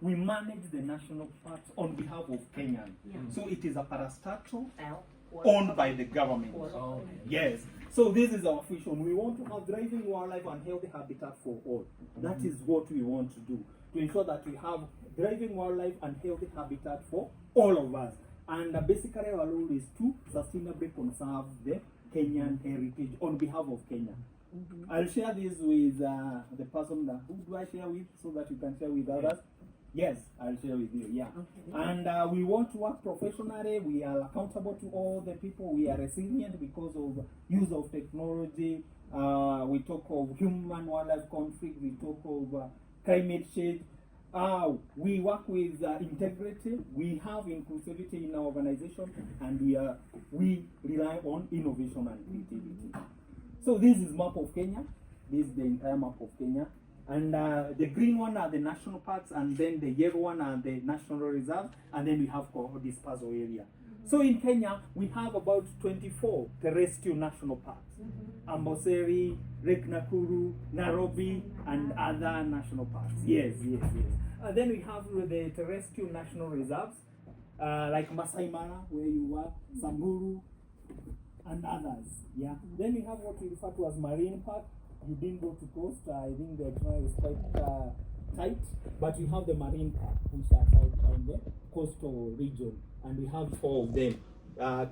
we manage the national parks on behalf of Kenyans. So it is a parastatal owned by the government. Yes. So this is our vision. We want to have thriving wildlife and healthy habitat for all. That is what we want to do, to ensure that we have thriving wildlife and healthy habitat for all of us. And basically our role is to sustainably conserve the Kenyan heritage on behalf of Kenya. I'll share this with the person that, who do I share with, so that you can share with others? Yes, I'll share with you, yeah. And we want to work professionally. We are accountable to all the people. We are resilient because of use of technology. We talk of human-wildlife conflict. We talk of climate change. We work with integrity. We have inclusivity in our organization, and we rely on innovation and creativity. So this is map of Kenya. This is the entire map of Kenya. And the green one are the national parks, and then the yellow one are the national reserve, and then we have dispersal area. So in Kenya, we have about 24 terrestrial national parks. Amboseli, Lake Nakuru, Nairobi, and other national parks. Yes. And then we have the terrestrial national reserves, like Masai Mara, where you are, Samburu, and others. Yeah. Then we have what we refer to as marine park. You didn't go to coast. I think the itinerary is quite tight, but we have the marine park, which are out in the coastal region, and we have 4 of them.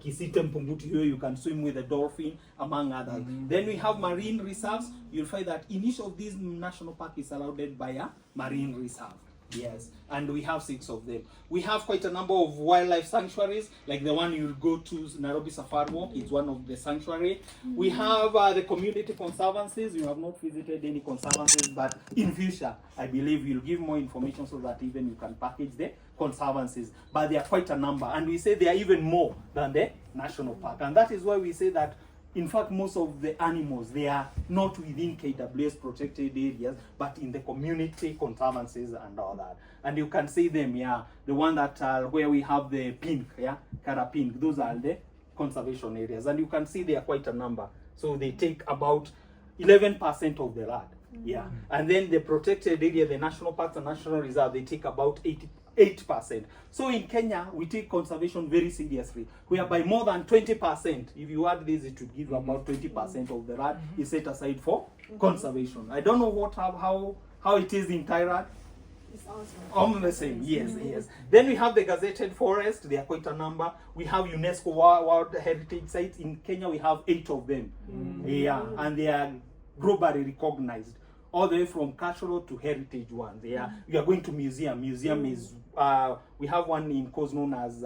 Kisite Mpumbuti, here you can swim with a dolphin, among others. Then we have marine reserves. You'll find that in each of these national parks is surrounded by a marine reserve. Yes, and we have 6 of them. We have quite a number of wildlife sanctuaries, like the one you'll go to, Nairobi Safari Walk, is one of the sanctuary. We have the community conservancies. You have not visited any conservancies, but in future, I believe you'll give more information so that even you can package the conservancies. But there are quite a number, and we say they are even more than the national park. And that is why we say that in fact, most of the animals, they are not within KWS protected areas, but in the community conservancies and all that. And you can see them, yeah, the one that where we have the pink, yeah, Kara pink, those are the conservation areas. And you can see they are quite a number. So they take about 11% of the land, yeah. And then the protected area, the national parks and national reserve, they take about 8%. So in Kenya, we take conservation very seriously. We are by more than 20%. If you add this, it would give about 20% of the land is set aside for conservation. I don't know how it is in Thailand. It's awesome. Almost the same, yes. Then we have the gazetted forest. There are quite a number. We have UNESCO World Heritage Sites. In Kenya, we have 8 of them. Yeah, and they are globally recognized, all the way from cultural to heritage ones. Yeah, we are going to museum. Museum is we have one in Coast known as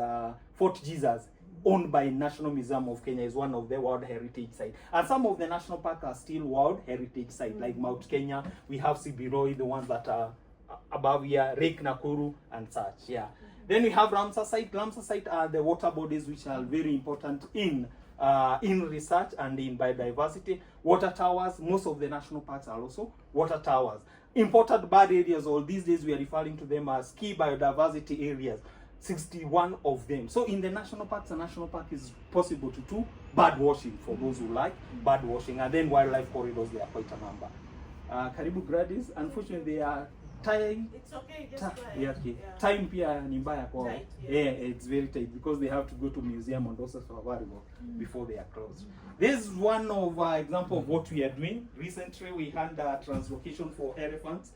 Fort Jesus, owned by National Museum of Kenya, is one of the World Heritage Sites. And some of the national parks are still World Heritage Sites, like Mount Kenya. We have Sibiroi, the ones that are above here, Lake Nakuru, and such. Yeah. Then we have Ramsar Site. Ramsar Site are the water bodies which are very important in research and in biodiversity. Water towers, most of the national parks are also water towers. Important bird areas, or these days we are referring to them as key biodiversity areas, 61 of them. So in the national parks, a national park is possible to do bird watching for those who like bird watching, and then wildlife corridors, there are quite a number. Karibu Gradis, unfortunately they are time. It's okay, just try. Yeah, okay. Time pia ni mbaya kwao. Tight, Yeah, it's very tight because they have to go to museum and also safari walk before they are closed. This is one of example of what we are doing. Recently, we had a translocation for elephants.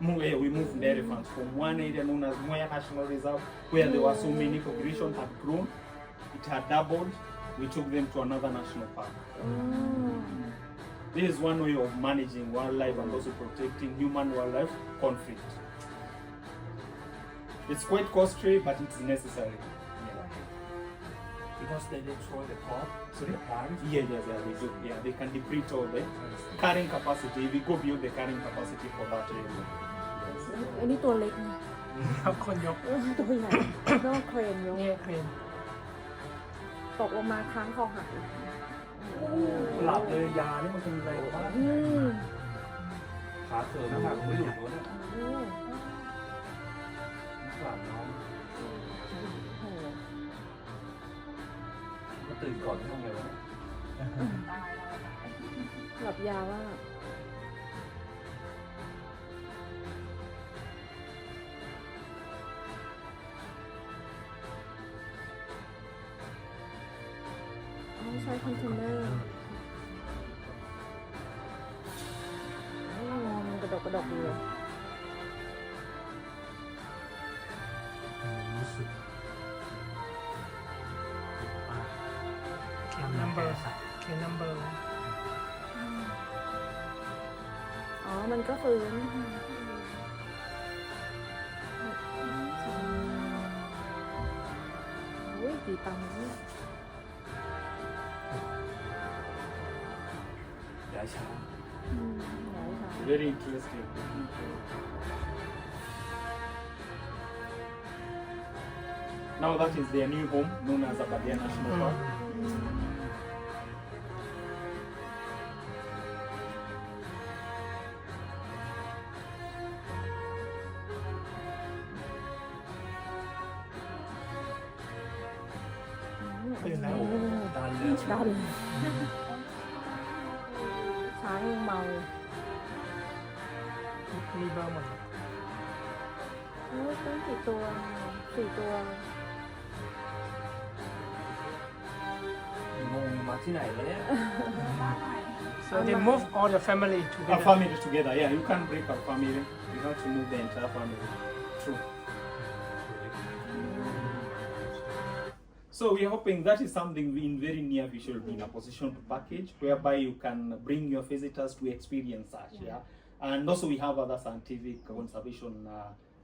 We moved the elephants from one area known as Moya National Reserve, where there were so many population had grown, it had doubled. We took them to another national park. This is one way of managing wildlife and also protecting human-wildlife conflict. It's quite costly, but it's necessary. Because they destroy the crop, so the plants. They do. Yeah, they can deplete all the carrying capacity. We go beyond the carrying capacity for that area. อันนี้ตัวเล็กนะ ครับคนยก ตัวใหญ่ต้องเครนยก เนี่ยเครน ตกลงมาค้างคอหัก หลับเลยยานี่มันเป็นอะไรวะ I ขาเขินน้ำหนักไม่หลุดเลยนะ โอ้โห หลังน้อง โอ้โห ก็ตื่นก่อนที่ทำไงวะ หลับยาวมาก อ๋อใช้คอนเทนเนอร์มันกระดกอยู่เลย รู้สึก Can number Can number อ๋อ มันก็ฟื้นอุ้ยกี่ตังค์เนี่ย ย้ายช้า ไหนคะ Very interesting. Now that is their new home, known as Abadia National Park. ตื่นแล้ว ดันเลย ดันช้างยังเมา มีเบอร์หมด โอ้ยตั้งกี่ตัวสี่ตัว งงมาที่ไหนแล้วเนี่ย So they move all the family A together. family together, yeah. You can't break a family. You have to move the entire family. True. So we're hoping that is something we in very near future will be in a position to package, whereby you can bring your visitors to experience such, yeah. And also we have other scientific conservation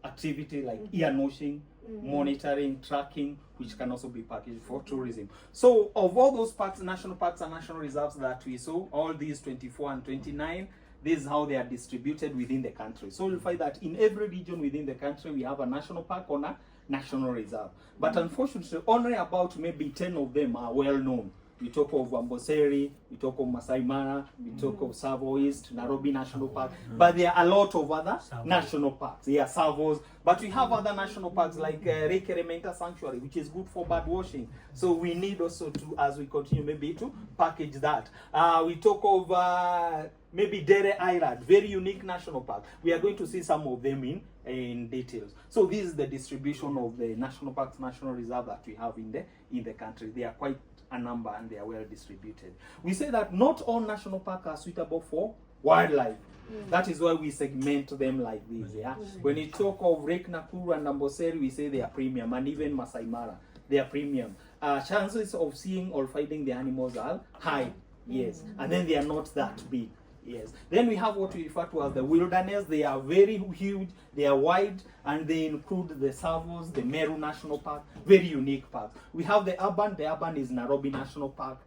activity like ear noshing, monitoring, tracking, which can also be packaged for tourism. So of all those parks, national parks and national reserves that we saw, all these 24 and 29, this is how they are distributed within the country. So you'll find that in every region within the country, we have a national park or a national reserve. But unfortunately, only about maybe 10 of them are well known. We talk of Amboseli, we talk of Masai Mara, we talk of Savo East, Nairobi National Park, but there are a lot of other national parks. Yeah, Savos, but we have other national parks like Reke Rementa Sanctuary, which is good for bird watching. So we need also to, as we continue, maybe to package that. We talk of maybe Dere Island, very unique national park. We are going to see some of them in details. So this is the distribution of the national parks, national reserve that we have in the country. They are quite a number and they are well distributed. We say that not all national parks are suitable for wildlife. That is why we segment them like this. Yeah. When you talk of Lake Nakuru and Amboseli, we say they are premium, and even Masai Mara, they are premium. Chances of seeing or finding the animals are high. Yes, and then they are not that big. Yes. Then we have what we refer to as the wilderness. They are very huge, they are wide, and they include the Savos, the Meru National Park, very unique parks. We have the urban is Nairobi National Park,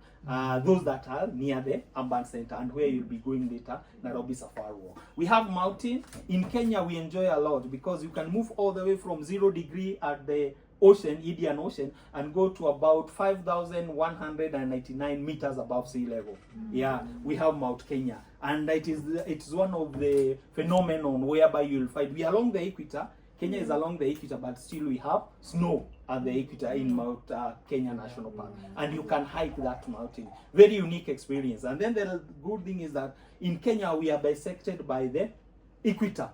those that are near the urban center and where you'll be going later, Nairobi Safari Walk. We have mountain. In Kenya, we enjoy a lot because you can move all the way from 0 degree at the ocean, Indian Ocean, and go to about 5,199 meters above sea level. Yeah, we have Mount Kenya, and it's one of the phenomenon whereby you'll find we are along the equator. Kenya is along the equator, but still we have snow at the equator in Mount Kenya National Park, and you can hike that mountain. Very unique experience. And then the good thing is that in Kenya we are bisected by the equator.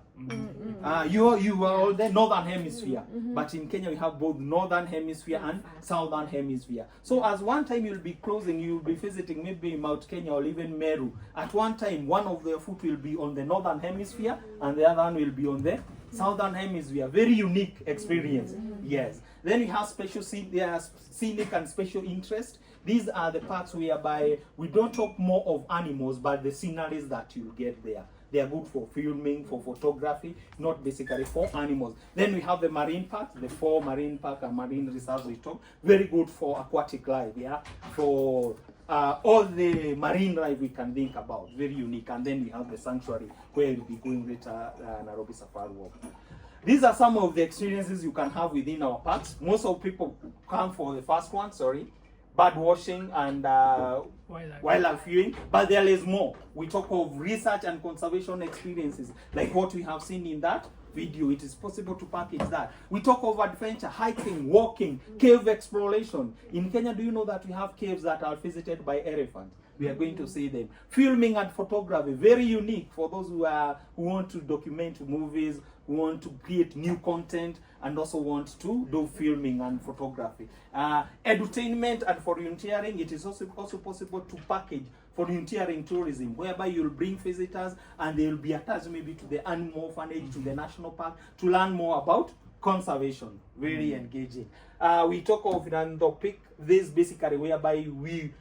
You are all the northern hemisphere, but in Kenya we have both northern hemisphere and southern hemisphere. So as one time you'll be closing, you'll be visiting maybe Mount Kenya or even Meru. At one time, one of the foot will be on the northern hemisphere and the other one will be on the southern hemisphere. Very unique experience. Yes. Then we have special scenic and special interest. These are the parts whereby we don't talk more of animals, but the sceneries that you'll get there. They are good for filming, for photography, not basically for animals. Then we have the marine parks, the 4 marine park and marine reserves we talk. Very good for aquatic life, yeah, for all the marine life we can think about. Very unique. And then we have the sanctuary where we'll be going later, Nairobi Safari Walk. These are some of the experiences you can have within our parks. Most of people come for the first one, bird watching and wildlife viewing, but there is more. We talk of research and conservation experiences, like what we have seen in that video. It is possible to package that. We talk of adventure, hiking, walking, cave exploration. In Kenya, do you know that we have caves that are visited by elephants? We are going to see them. Filming and photography, very unique for those who want to document movies, who want to create new content, and also want to do filming and photography. Edutainment and volunteering, it is also possible to package volunteering tourism, whereby you'll bring visitors and they will be attached maybe to the animal orphanage, to the national park, to learn more about conservation. Very engaging. We talk of philanthropic, this basically whereby we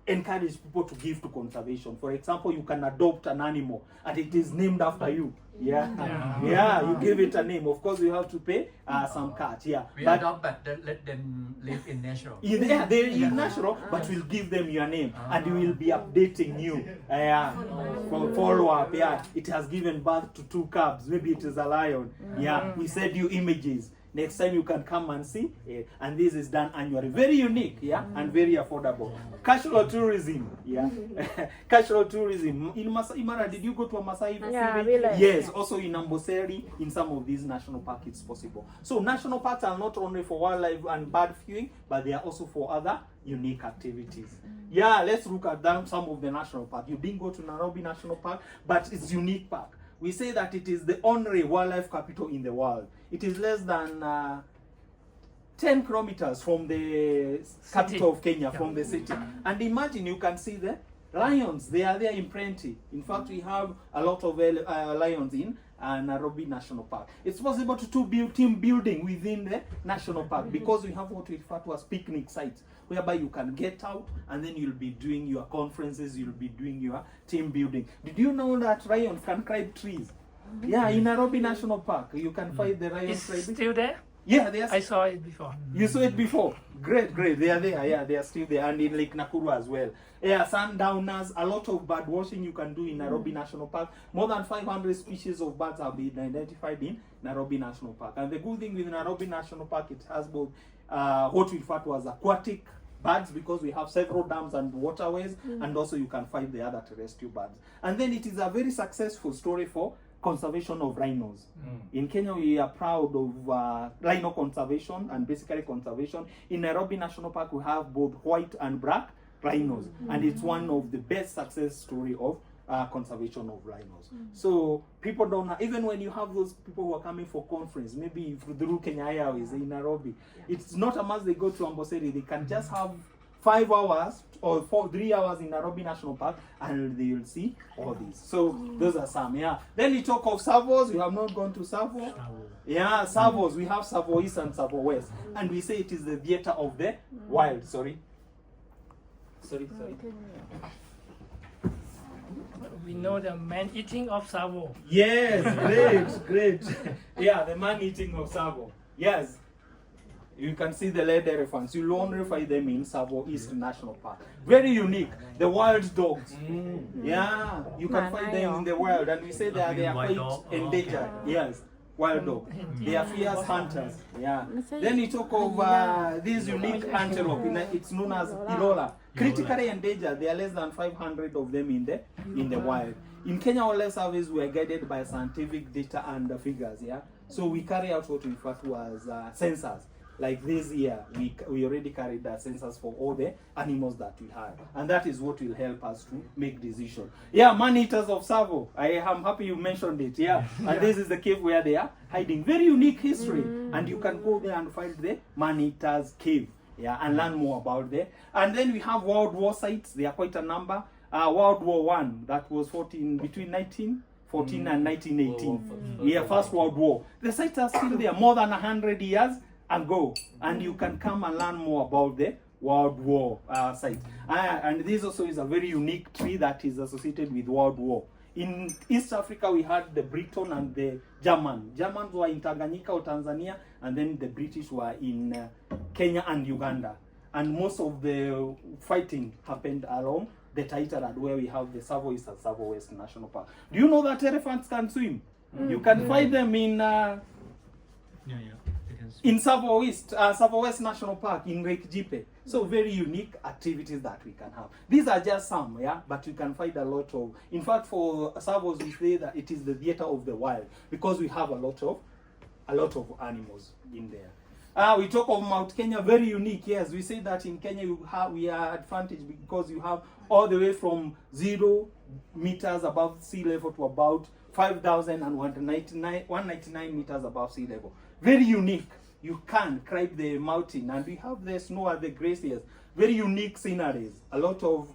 encourage people to give to conservation. For example, you can adopt an animal and it is named after you. Yeah, you give it a name. Of course, you have to pay some cash. Yeah, We adopt, but let them live in natural. Yeah, they're in natural, but we'll give them your name and we will be updating you. For follow-up. Yeah, it has given birth to 2 cubs. Maybe it is a lion. Yeah, we send you images. Next time you can come and see, and this is done annually. Very unique, yeah, and very affordable. Cultural tourism, yeah. Cultural tourism. In Masai Mara, did you go to a Masai village? Yes, also in Amboseli, in some of these national parks, it's possible. So national parks are not only for wildlife and bird viewing, but they are also for other unique activities. Yeah, let's look at some of the national parks. You didn't go to Nairobi National Park, but it's unique park. We say that it is the only wildlife capital in the world. It is less than 10 kilometers from the capital of Kenya, from the city. And imagine, you can see the lions. They are there in plenty. In fact, we have a lot of lions in Nairobi National Park. It's possible to do team building within the national park because we have what we refer to as picnic sites, whereby you can get out and then you'll be doing your conferences, you'll be doing your team building. Did you know that lions can climb trees? Yeah, in Nairobi National Park, you can find the lions It's climbing. still there? Yeah, they are. I saw it before. You saw it before. Great. They are there. Yeah, they are still there, and in Lake Nakuru as well. Yeah, sundowners. A lot of bird watching you can do in Nairobi National Park. More than 500 species of birds have been identified in Nairobi National Park. And the good thing with Nairobi National Park, it has both what we refer to as aquatic birds, because we have several dams and waterways, and also you can find the other terrestrial birds. And then it is a very successful story for conservation of rhinos. In Kenya, we are proud of rhino conservation and basically conservation. In Nairobi National Park, we have both white and black rhinos, and it's one of the best success story of conservation of rhinos. So people don't, even when you have those people who are coming for conference, maybe through Kenya Airways in Nairobi, it's not a must they go to Amboseli. They can just have 5 hours or 3 hours in Nairobi National Park and they will see all these. So those are some, yeah. Then we talk of Savos. We have not gone to Savo. Yeah, Savos. We have Savo East and Savo West. And we say it is the theater of the wild. Sorry. We know the man eating of Savo. Yes, great. Yeah, the man eating of Savo. Yes. You can see the lead elephants. You'll only find them in Savo East National Park. Very unique. The wild dogs. Yeah, you can find them in the wild. And we say that they are quite endangered. Yes, wild dog. They are fierce hunters. Yeah. Then we talk of this unique antelope. It's known as Ilola. Critically endangered. There are less than 500 of them in the wild. In Kenya Wildlife Service, we are guided by scientific data and figures. Yeah. So we carry out what we refer to as sensors. Like this year, we already carried the census for all the animals that we have. And that is what will help us to make decisions. Yeah, man-eaters of Savo. I am happy you mentioned it. Yeah. And this is the cave where they are hiding. Very unique history. And you can go there and find the man-eaters cave. Yeah, and learn more about there. And then we have World War sites. There are quite a number. World War I, that was between 1914 and 1918. Yeah, First World War. The sites are still there, more than 100 years ago, and you can come and learn more about the World War site. And this also is a very unique tree that is associated with World War. In East Africa, we had the Briton and the German. Germans were in Tanganyika or Tanzania, and then the British were in Kenya and Uganda. And most of the fighting happened along the Taita Road, where we have the Savo East and Savo West National Park. Do you know that elephants can swim? You can find them in Savo West National Park in Lake Jipe. So very unique activities that we can have. These are just some, yeah, but you can find a lot of. In fact, for Savos, we say that it is the theater of the wild because we have a lot of animals in there. We talk of Mount Kenya, very unique. Yes, we say that in Kenya we are advantaged because you have all the way from 0 meters above sea level to about 5,199 meters above sea level. Very unique. You can climb the mountain, and we have the snow at the glaciers. Very unique sceneries. A lot of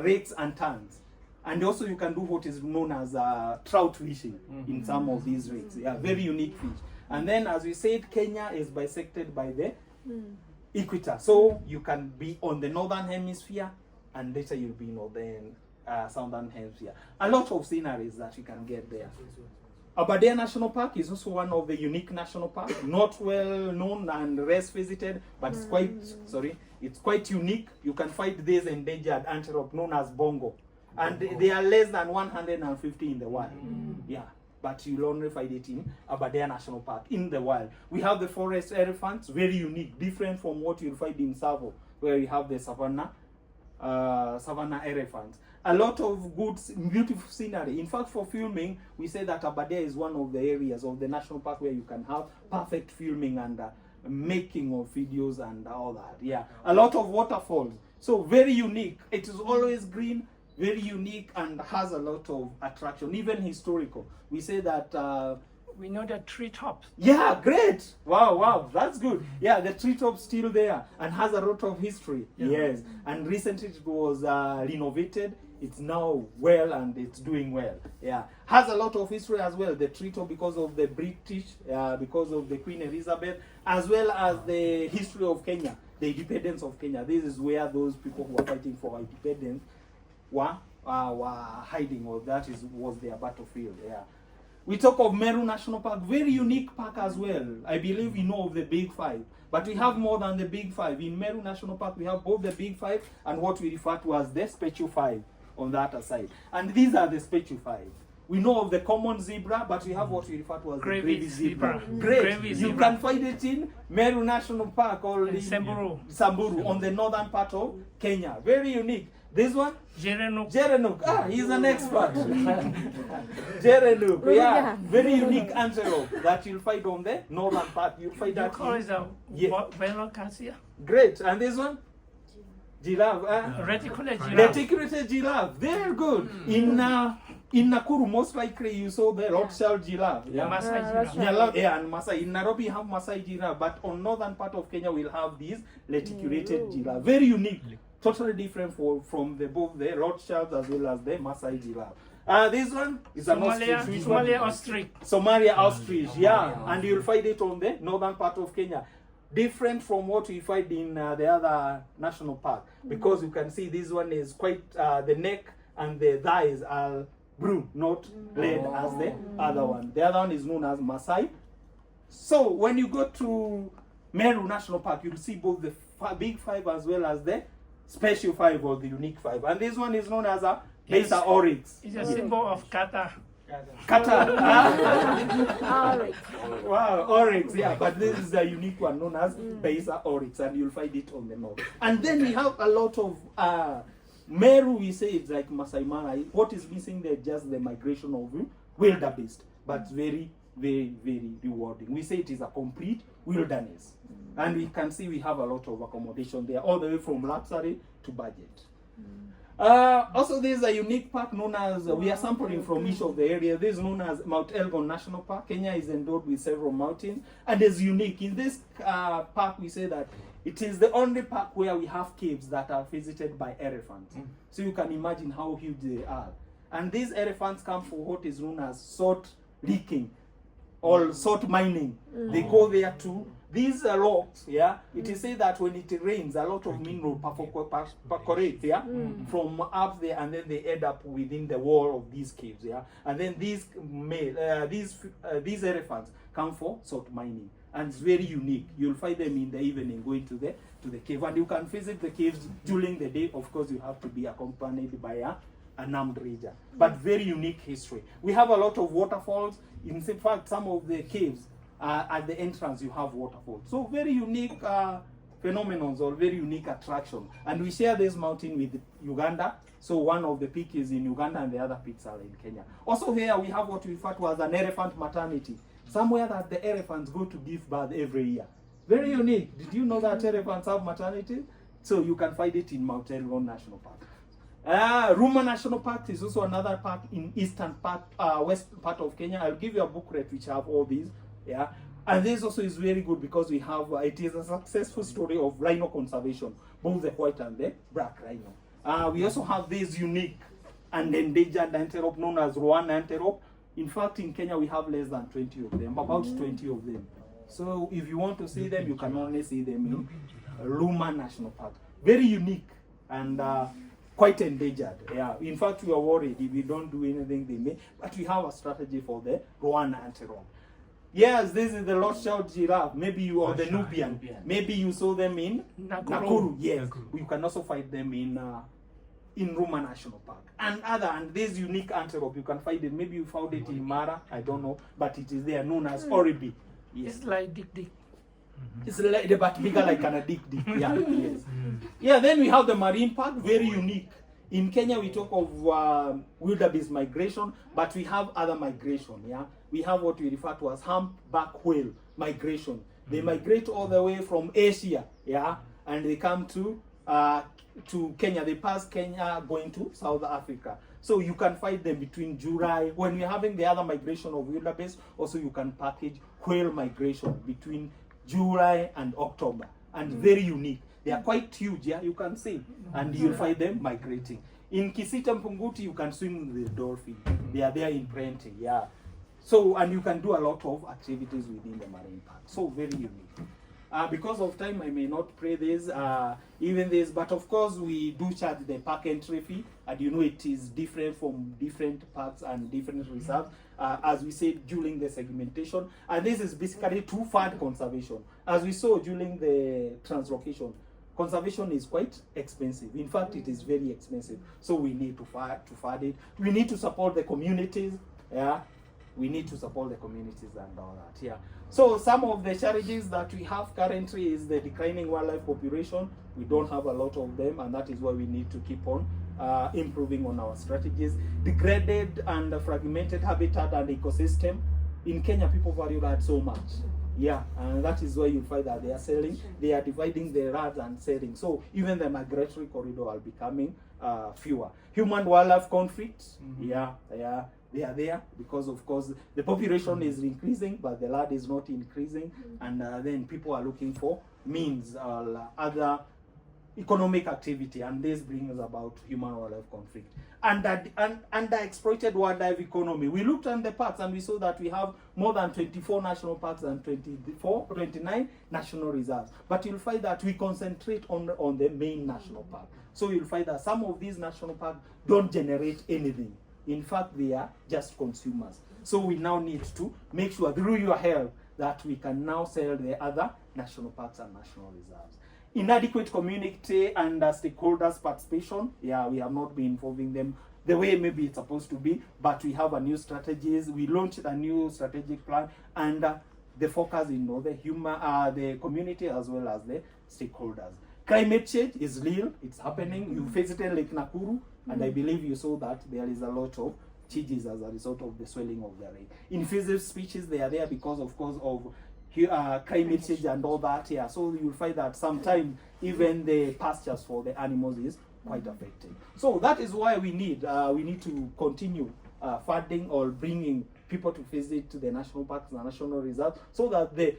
rakes and tons. And also you can do what is known as trout fishing in some of these rakes. Yeah, very unique fish. And then, as we said, Kenya is bisected by the equator. So you can be on the northern hemisphere, and later you'll be on the southern hemisphere. A lot of sceneries that you can get there. Aberdeen National Park is also one of the unique national parks, not well known and less visited, but it's quite unique. You can find these endangered antelope known as bongo, and they are less than 150 in the wild. Yeah, but you'll only find it in Aberdeen National Park in the wild. We have the forest elephants, very unique, different from what you'll find in Tsavo, where you have the savannah elephants. A lot of good, beautiful scenery. In fact, for filming, we say that Aberdeen is one of the areas of the national park where you can have perfect filming and making of videos and all that. Yeah, a lot of waterfalls. So very unique. It is always green, very unique, and has a lot of attraction, even historical. We say that. We know the treetops. Yeah, great. Wow, that's good. Yeah, the treetop's still there and has a lot of history. Yeah. Yes, and recently it was renovated. It's now well and it's doing well. Yeah, has a lot of history as well. The treetop because of the British, because of the Queen Elizabeth, as well as the history of Kenya, the independence of Kenya. This is where those people who are fighting for independence were hiding, or was their battlefield. Yeah. We talk of Meru National Park, very unique park as well. I believe you know of the Big Five, but we have more than the Big Five. In Meru National Park, we have both the Big Five and what we refer to as the Special Five on the other side. And these are the Special Five. We know of the common zebra, but we have what we refer to as the gravy zebra. Great. Gravy You can find it in Meru National Park or in Samburu on the northern part of Kenya. Very unique. This one? Gerenuk. He's an expert. Gerenuk, yeah. Very unique antelope that you'll find on the northern part. You'll find that. Call it a Velocasia. Great. And this one? Giraffe. Reticulated giraffe. Reticulated giraffe. Very good. In Nakuru, most likely you saw the Rothschild giraffe. Yeah. Masai giraffe. Yeah, and Masai. In Nairobi, you have Masai giraffe, but on northern part of Kenya, we'll have these reticulated giraffe. Very unique. Totally different both the Rothschilds as well as the Masai giraffe. This one is an ostrich. Somalia ostrich, yeah. And you'll find it on the northern part of Kenya. Different from what we find in the other national park, because you can see this one is quite, the neck and the thighs are blue, not red as the other one. The other one is known as Masai. So when you go to Meru National Park, you'll see both the Big Five as well as the Special Five or the Unique Five. And this one is known as a Beta Oryx. It's a symbol of Qatar. Qatar. Oryx. Wow, Oryx, yeah. But this is a unique one known as Beta Oryx, and you'll find it on the north. And then we have a lot of Meru, we say it's like Masai Mara. What is missing there is just the migration of wildebeest, but very, very, very rewarding. We say it is a complete wilderness. And we can see we have a lot of accommodation there, all the way from luxury to budget. Also, there is a unique park known as, we are sampling from each of the areas. This is known as Mount Elgon National Park. Kenya is endowed with several mountains and is unique. In this park, we say that it is the only park where we have caves that are visited by elephants. So you can imagine how huge they are. And these elephants come for what is known as salt licking or salt mining. They go there too. These rocks, yeah, it is said that when it rains, a lot of mineral percolate, yeah, from up there, and then they end up within the wall of these caves, yeah. And then these elephants come for salt mining, and it's very unique. You'll find them in the evening going to the cave, and you can visit the caves during the day. Of course, you have to be accompanied by a armed ranger, but very unique history. We have a lot of waterfalls. In fact, some of the caves. At the entrance, you have waterfalls. So very unique phenomenons or very unique attraction. And we share this mountain with Uganda. So one of the peaks is in Uganda and the other peaks are in Kenya. Also here we have what we refer to as an elephant maternity. Somewhere that the elephants go to give birth every year. Very unique. Did you know that elephants have maternity? So you can find it in Mount Elgon National Park. Ruma National Park is also another park in eastern part, west part of Kenya. I'll give you a booklet which have all these. Yeah. And this also is very good because we have, it is a successful story of rhino conservation, both the white and the black rhino. We also have this unique and endangered antelope known as Rwanda antelope. In fact, in Kenya, we have less than 20 of them, about 20 of them. So if you want to see them, you can only see them in Ruma National Park. Very unique and quite endangered. Yeah. In fact, we are worried if we don't do anything they may, but we have a strategy for the Rwanda antelope. Yes, this is the Rothschild giraffe. Maybe you are the Nubian. Maybe you saw them in Nakuru. Yes, you can also find them in Ruma National Park. And this unique antelope, you can find it. Maybe you found it in Mara. I don't know, but it is there, known as Oribi. Yes. It's like Dick. It's like, but bigger like an dick. Yeah. Yes. Yeah. Then we have the marine park, very unique. In Kenya, we talk of wildebeest migration, but we have other migration. Yeah, we have what we refer to as humpback whale migration. They migrate all the way from Asia, yeah, and they come to Kenya. They pass Kenya going to South Africa. So you can find them between July when we're having the other migration of wildebeest. Also, you can package whale migration between July and October, and very unique. They are quite huge, yeah, you can see, and you'll find them migrating. In Kisita Mpunguti, you can swim with the dolphin. They are there in plenty, yeah. So, and you can do a lot of activities within the marine park. So, very unique. Because of time, I may not play this, even this, but of course, we do charge the park entry fee, and you know it is different from different parks and different reserves, as we said during the segmentation. And this is basically to fund conservation. As we saw during the translocation, conservation is quite expensive. In fact, it is very expensive. So we need to fund it. We need to support the communities. Yeah, we need to support the communities and all that. Yeah. So some of the challenges that we have currently is the declining wildlife population. We don't have a lot of them, and that is why we need to keep on improving on our strategies. Degraded and fragmented habitat and ecosystem. In Kenya, people value that so much. Yeah, and that is why you find that they are selling, they are dividing the rats and selling. So even the migratory corridor are becoming fewer. Human wildlife conflicts, yeah, they are there because of course the population is increasing, but the land is not increasing, and then people are looking for means or other economic activity, and this brings about human wildlife conflict. And underexploited wildlife economy. We looked at the parks and we saw that we have more than 24 national parks and 29 national reserves. But you'll find that we concentrate on the main national park. So you'll find that some of these national parks don't generate anything. In fact, they are just consumers. So we now need to make sure through your help that we can now sell the other national parks and national reserves. Inadequate community and stakeholders participation. Yeah, we have not been involving them the way maybe it's supposed to be, but we have a new strategies. We launched a new strategic plan, and the focus in the community as well as the stakeholders. Climate change is real. It's happening. You visited Lake Nakuru, and I believe you saw that there is a lot of changes as a result of the swelling of the lake. Invasive species, they are there because of course of climate change and all that. Yeah, so you'll find that sometimes even the pastures for the animals is quite affected. So that is why we need to continue funding or bringing people to visit the national parks and national reserves, so that the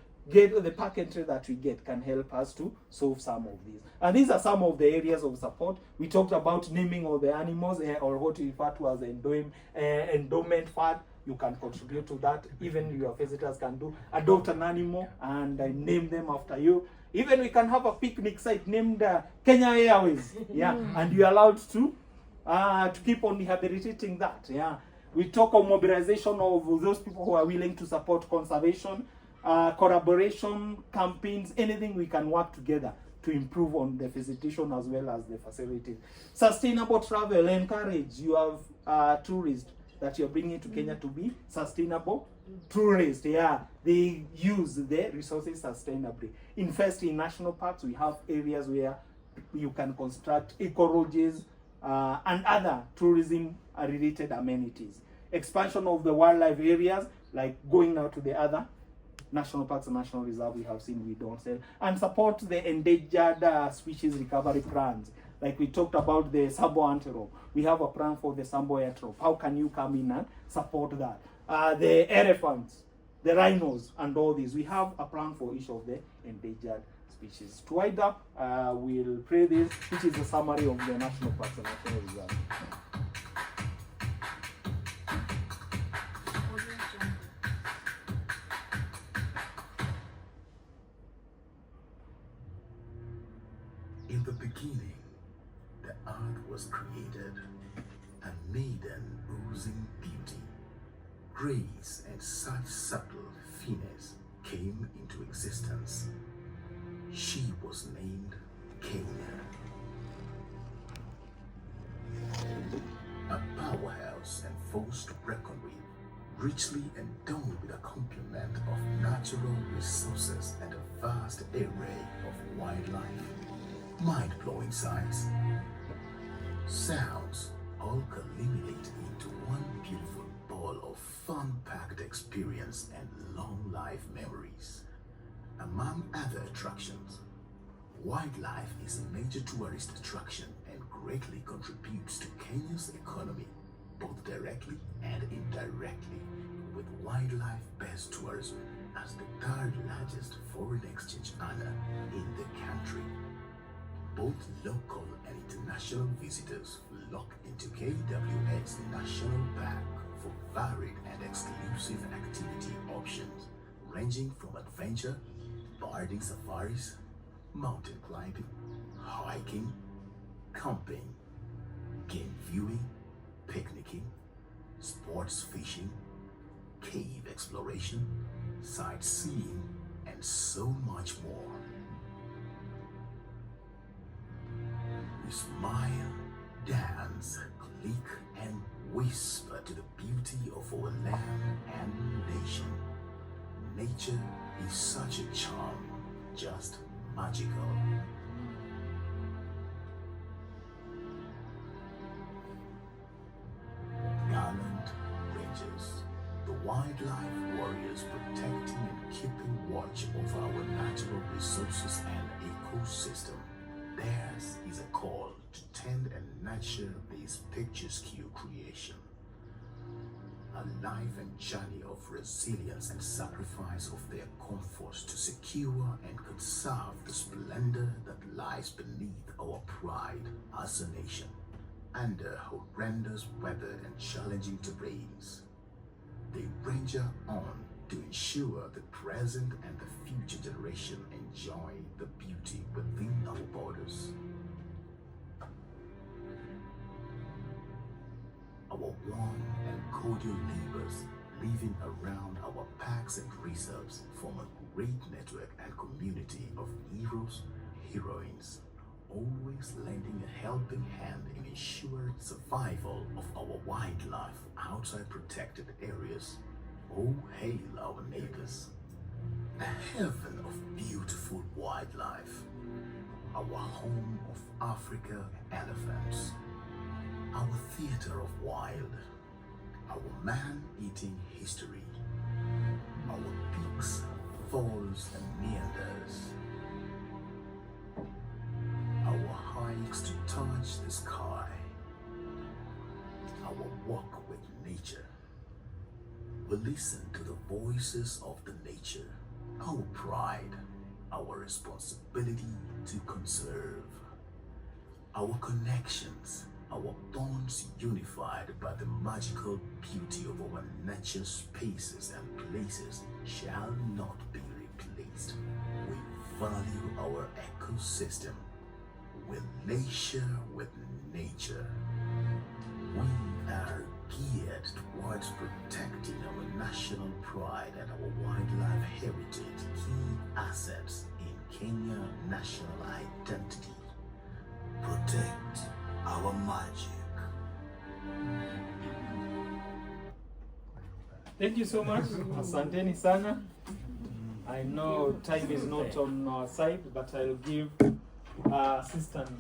park entry that we get can help us to solve some of these. And these are some of the areas of support. We talked about naming of the animals, or what we refer to as endowment fund. You can contribute to that. Even your visitors can do adopt an animal and name them after you. Even we can have a picnic site named Kenya Airways. Yeah, and you're allowed to keep on rehabilitating that. Yeah, we talk of mobilization of those people who are willing to support conservation, collaboration, campaigns, anything we can work together to improve on the visitation as well as the facilities. Sustainable travel, encourage your tourists that you're bringing to Kenya to be sustainable tourists, they use the resources sustainably. In fact, in national parks, we have areas where you can construct eco-lodges and other tourism-related amenities. Expansion of the wildlife areas, like going now to the other national parks and national reserve, we have seen we don't sell, and support the endangered species recovery plans. Like we talked about the Sambo antelope, we have a plan for the Sambo antelope. How can you come in and support that? The elephants, the rhinos, and all these. We have a plan for each of the endangered species. To wind up, we'll play this, which is a summary of the national parks and national reserve. In the beginning, the earth was created, a maiden oozing beauty, grace, and such subtle finesse came into existence. She was named Kenya. A powerhouse and force to reckon with, richly endowed with a complement of natural resources and a vast array of wildlife, mind-blowing sights, sounds, all culminate into one beautiful ball of fun-packed experience and long-life memories. Among other attractions, wildlife is a major tourist attraction and greatly contributes to Kenya's economy, both directly and indirectly, with wildlife-based tourism as the third largest foreign exchange earner in the country. Both local and international visitors flock into KWS National Park for varied and exclusive activity options, ranging from adventure, birding safaris, mountain climbing, hiking, camping, game viewing, picnicking, sports fishing, cave exploration, sightseeing, and so much more. We smile, dance, click, and whisper to the beauty of our land and nation. Nature is such a charm, just magical. Garland Rangers, the wildlife warriors protecting and keeping watch over our natural resources and ecosystem. Theirs is a call to tend and nurture this picturesque creation. A life and journey of resilience and sacrifice of their comforts to secure and conserve the splendor that lies beneath our pride as a nation, under horrendous weather and challenging terrains. They ranger on to ensure the present and the future generation enjoy the beauty within our borders. Our warm and cordial neighbors living around our parks and reserves form a great network and community of heroes, heroines, always lending a helping hand in ensuring survival of our wildlife outside protected areas. Oh, hail our neighbors. A heaven of beautiful wildlife. Our home of Africa elephants. Our theater of wild. Our man-eating history. Our peaks, falls, and meanders. Our hikes to touch the sky. Our walk with nature. We listen to the voices of the nature, our pride, our responsibility to conserve, our connections, our bonds unified by the magical beauty of our nature spaces and places shall not be replaced. We value our ecosystem. We leisure with nature. We are geared towards protecting our national pride and our wildlife heritage, key assets in Kenya national identity. Protect our magic. Thank you so much. Asanteni sana. I know time is not on our side, but I'll give assistant